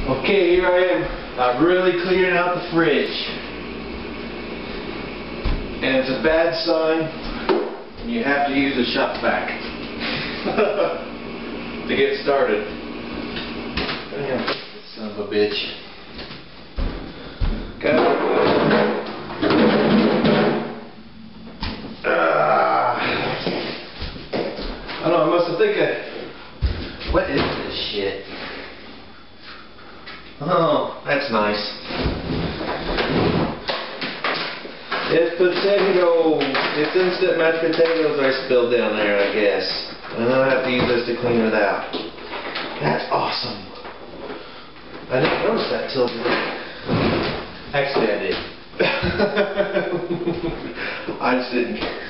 Okay, here I am. I'm really clearing out the fridge. And it's a bad sign. You have to use a shop vac to get started. Son of a bitch. I don't know, I must have what is this shit? Oh, that's nice. It's potato. It's instant mashed potatoes I spilled down there, I guess. And then I have to use this to clean it out. That's awesome. I didn't notice that till today. Actually, I did. I just didn't care.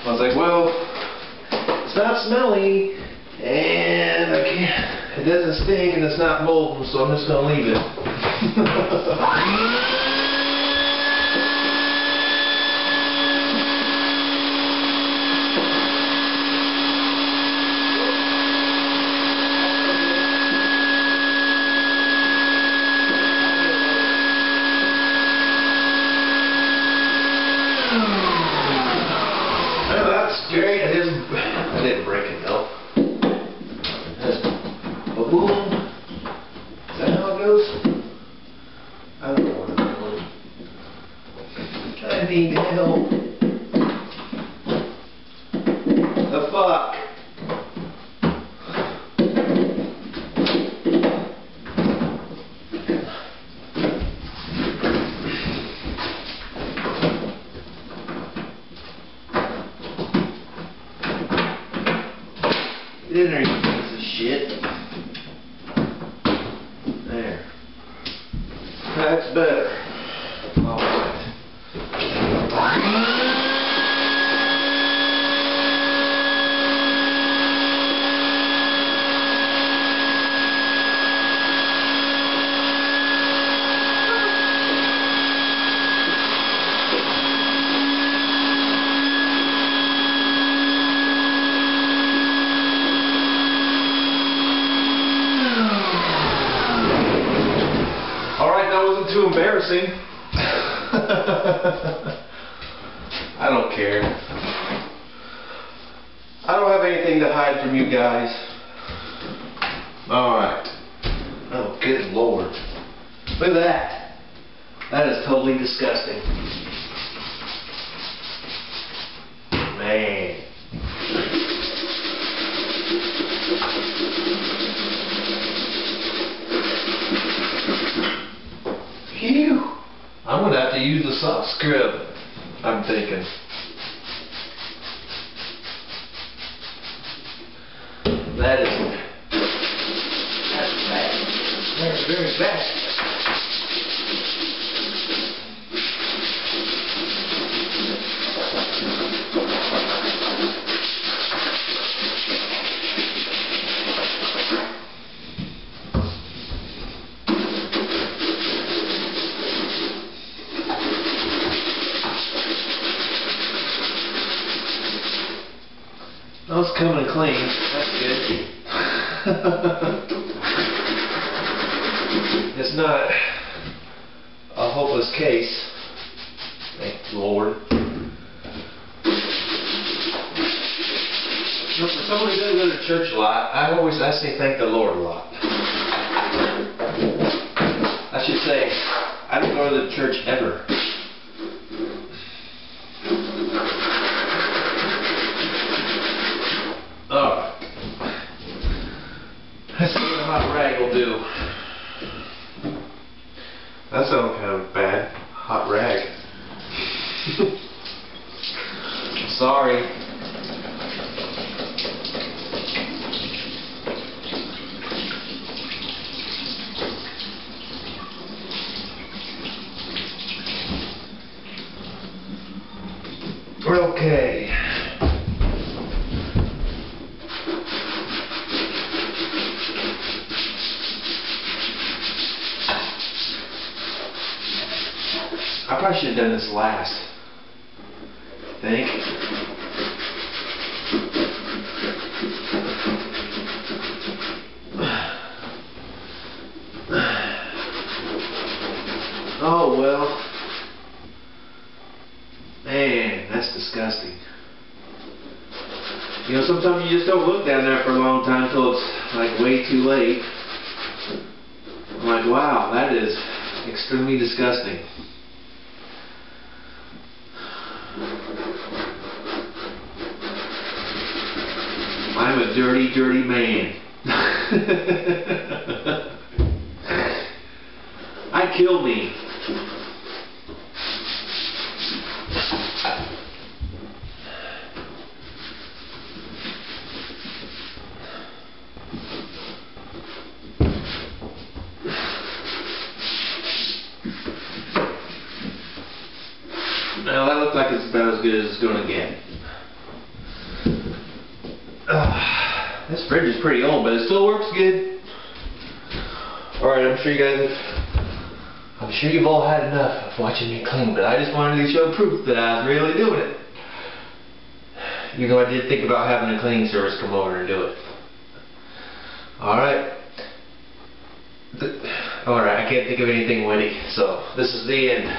I was like, well, it's not smelly, and I can't. It doesn't stink, and it's not molten, so I'm just gonna leave it. Great. I didn't break it though. Boom. Is that how it goes? I don't know what I'm doing. I need help. The fuck? Get in there, you piece of shit. There. That's better. Alright. That wasn't too embarrassing. I don't care. I don't have anything to hide from you guys. Alright. Oh, good lord. Look at that. That is totally disgusting. Man. Phew. I'm going to have to use the soft scrub, I'm thinking. That's bad. Very, very bad. Oh, it's coming clean. That's good. It's not a hopeless case. Thank the Lord. For someone who doesn't go to church a lot, I say thank the Lord a lot. I should say, I don't go to the church ever. Let's see what a hot rag will do. That sounds kind of bad. Hot rag. Sorry. Okay. I probably should have done this last. Think. there for a long time till it's like way too late. I'm like, wow, that is extremely disgusting. I'm a dirty, dirty man. I kill me. Now that looks like it's about as good as it's going to get. This fridge is pretty old, but it still works good. Alright, I'm sure you've all had enough of watching me clean, but I just wanted to show proof that I was really doing it. Even though I did think about having a cleaning service come over and do it. Alright. Alright, I can't think of anything witty, so this is the end.